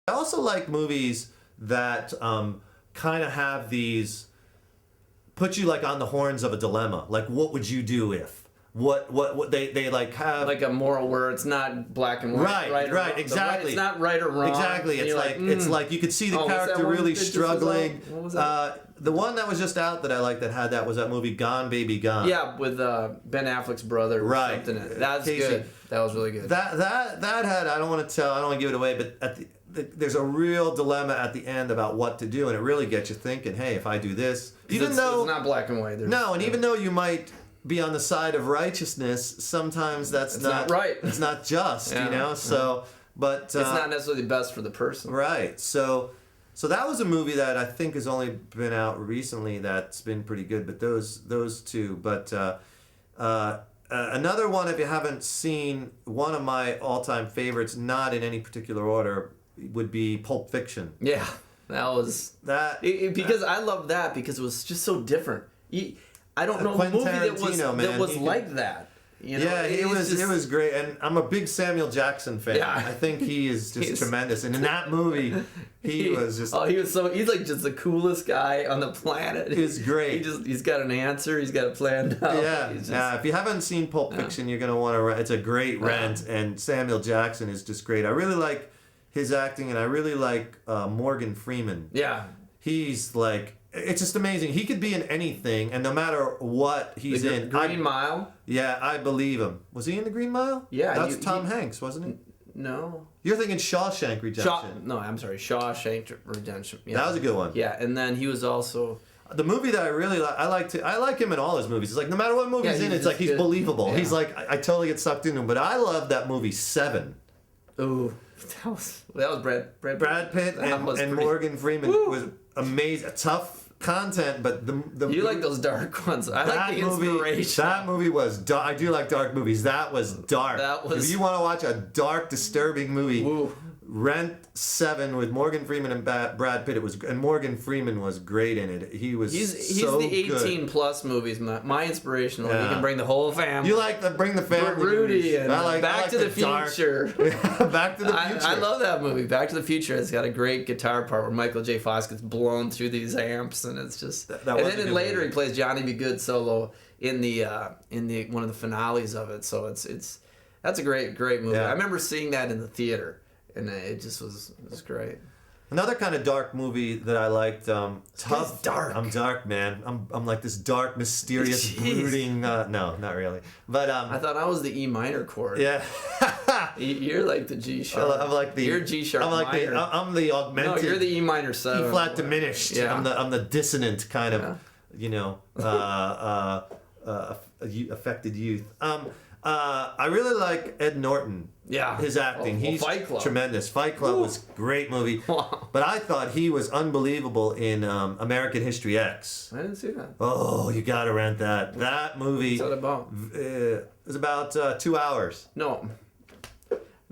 I also like movies that kind of have these, put you like on the horns of a dilemma. Like, what would you do if? What they like have like a moral where it's not black and white. Right, exactly. It's not right or wrong. Exactly. It's like you could see the character really struggling. What was that? The one that was just out that I liked that had that was that movie Gone Baby Gone. Yeah, with Ben Affleck's brother. Right. That's Casey. good. That was really good. That had, I don't want to give it away, but there's a real dilemma at the end about what to do, and it really gets you thinking. Hey, if I do this, even though it's not black and white. Even though you might be on the side of righteousness, sometimes it's not right. It's not just, So, but it's not necessarily best for the person. Right. So that was a movie that I think has only been out recently that's been pretty good. But those two. But another one, if you haven't seen, one of my all-time favorites, not in any particular order, would be Pulp Fiction. Yeah, that was because I love that because it was just so different. I don't know a movie that was like that. It was great, and I'm a big Samuel Jackson fan. Yeah. I think he is just tremendous, and in that movie, he was just he's like just the coolest guy on the planet. He's great. He's got an answer. He's got a plan now. Yeah. If you haven't seen Pulp Fiction, you're gonna want to. It's a great rent, and Samuel Jackson is just great. I really like his acting, and I really like Morgan Freeman. Yeah, he's like. It's just amazing. He could be in anything, and no matter what he's in. Green Mile? Yeah, I believe him. Was he in the Green Mile? Yeah. That's Tom Hanks, wasn't he? No. You're thinking Shawshank Redemption. No, I'm sorry. Shawshank Redemption. Yeah. That was a good one. Yeah, and then he was also... The movie that I really like, I like him in all his movies. It's like no matter what movie he's in, it's like he's believable. Yeah. He's like, I totally get sucked into him. But I love that movie, Seven. Ooh, that was Brad Pitt and Morgan Freeman was amazing. Tough content, but the you like those dark ones. I like the inspiration. That movie was dark. I do like dark movies. That was dark. If you want to watch a dark, disturbing movie, rent Seven with Morgan Freeman and Brad Pitt. And Morgan Freeman was great in it. He's so the 18 plus movies. My inspiration. Like, you can bring the whole family. You like bring the family. Rudy movies. And Back to the Future. Back to the Future. I love that movie. Back to the Future. It's got a great guitar part where Michael J. Fox gets blown through these amps, and it's just. And then later he plays Johnny B. Good solo in the one of the finales of it. So that's a great movie. Yeah. I remember seeing that in the theater. And it just was great. Another kind of dark movie that I liked. Tough. Dark. I'm dark, man. I'm like this dark, mysterious, brooding. No, not really. But I thought I was the E minor chord. Yeah. You're like the G sharp. I'm like the. You're G sharp. I'm the augmented. No, you're the E minor 7. E flat diminished. Yeah. I'm the dissonant kind of. Affected youth. I really like Ed Norton. Yeah. His acting. He's Fight Club. Tremendous. Fight Club was a great movie. Wow. But I thought he was unbelievable in American History X. I didn't see that. Oh, you gotta rent that. That movie. What's that about? It was about 2 hours. No,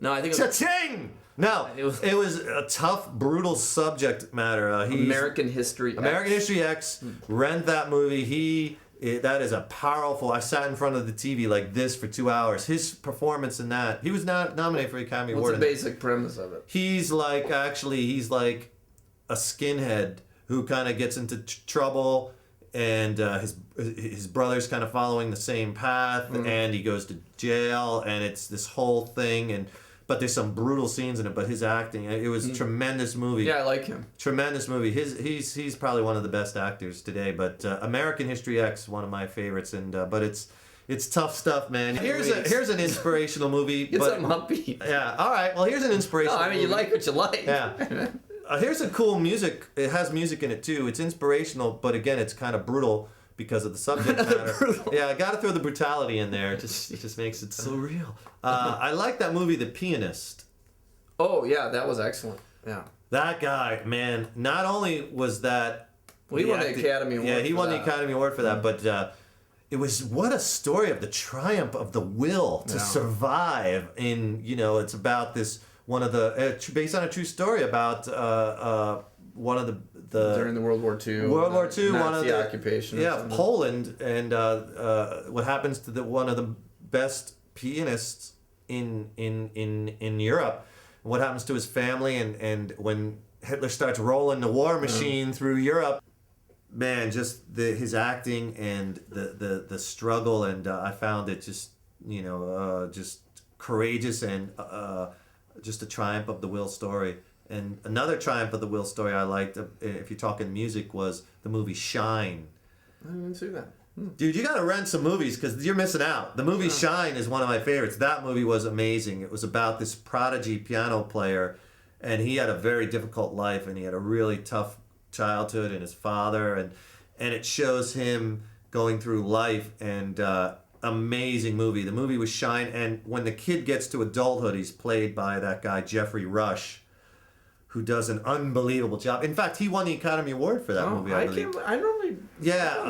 I think Cha-ching! No, it was a tough, brutal subject matter. American History X. Rent that movie. That is a powerful. I sat in front of the TV like this for 2 hours. His performance in that. He was nominated for the Academy Award. What's the basic premise of it? He's like a skinhead who kind of gets into trouble, and his brother's kind of following the same path, and he goes to jail, and it's this whole thing, but there's some brutal scenes in it. But his acting, it was a tremendous movie. Yeah, I like him. Tremendous movie. He's probably one of the best actors today. But American History X, one of my favorites, and but it's tough stuff, man. Here's an inspirational movie. Get something upbeat. Yeah. All right. Well, here's an inspirational. No, I mean movie. You like what you like. Yeah. Here's a cool music. It has music in it too. It's inspirational, but again, it's kind of brutal. Because of the subject matter. Brutal. Yeah, I got to throw the brutality in there. It just makes it so real. I like that movie, The Pianist. Oh, yeah, that was excellent. Yeah. That guy, man, not only was that... Well, he won the Academy Award. Yeah, he won the Academy Award for that, but it was what a story of the triumph of the will to survive in, it's about this, one of the, based on a true story about one of the during the World War II. World War II, Nazi one of the occupation. Yeah, Poland, and what happens to one of the best pianists in Europe, what happens to his family, and when Hitler starts rolling the war machine through Europe. Man, just his acting and the struggle, and I found it just just courageous and just a triumph of the Will story. And another triumph of the Will story I liked, if you're talking music, was the movie Shine. I didn't see that. Dude, you gotta rent some movies because you're missing out. The movie Shine is one of my favorites. That movie was amazing. It was about this prodigy piano player, and he had a very difficult life, and he had a really tough childhood, and his father, and it shows him going through life, and amazing movie. The movie was Shine, and when the kid gets to adulthood, he's played by that guy Jeffrey Rush, who does an unbelievable job. In fact, he won the Academy Award for that movie, I believe. I normally... Yeah.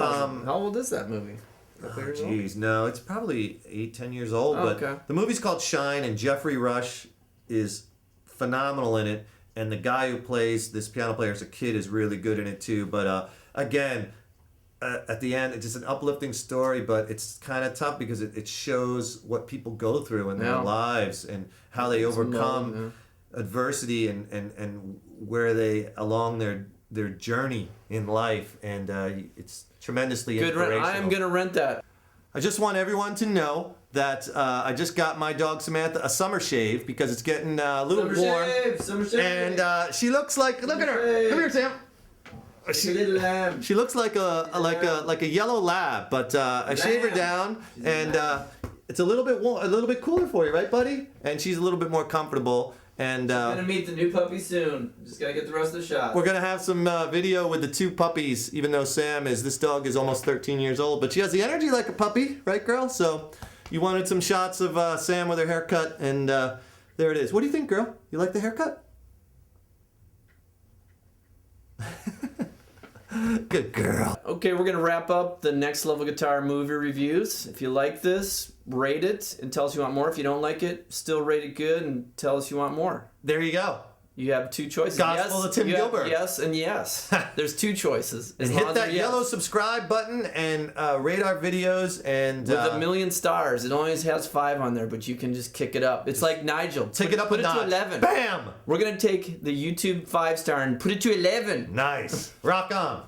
How old is that movie? Jeez, no, it's probably 8-10 years old. But the movie's called Shine, and Jeffrey Rush is phenomenal in it. And the guy who plays this piano player as a kid is really good in it too. But again, at the end, it's just an uplifting story, but it's kind of tough because it shows what people go through in their lives and how they overcome adversity and where they along their journey in life. And it's tremendously inspirational. I am going to rent that. I just want everyone to know that I just got my dog Samantha a summer shave because it's getting a little warm. Summer shave. And she looks like, look at her. Come here, Sam. She, little lamb. She looks like a yellow lab, but I shave her down, and it's a little bit cooler for you, right, buddy? And she's a little bit more comfortable. And gonna meet the new puppy soon. Just gotta get the rest of the shots. We're gonna have some video with the two puppies, even though this dog is almost 13 years old, but she has the energy like a puppy, right, girl? So you wanted some shots of Sam with her haircut, and there it is. What do you think, girl? You like the haircut? Good girl. Okay, we're gonna wrap up the Next Level Guitar movie reviews. If you like this, rate it and tell us you want more. If you don't like it, still rate it good and tell us you want more. There you go. You have two choices. Gospel to Tim Gilbert. Yes and yes. There's two choices. And hit that yellow subscribe button and rate our videos. And with 1 million stars, it only has 5 on there, but you can just kick it up. It's like Nigel. Take it up put a it notch. to 11. Bam! We're gonna take the YouTube 5-star and put it to 11. Nice. Rock on.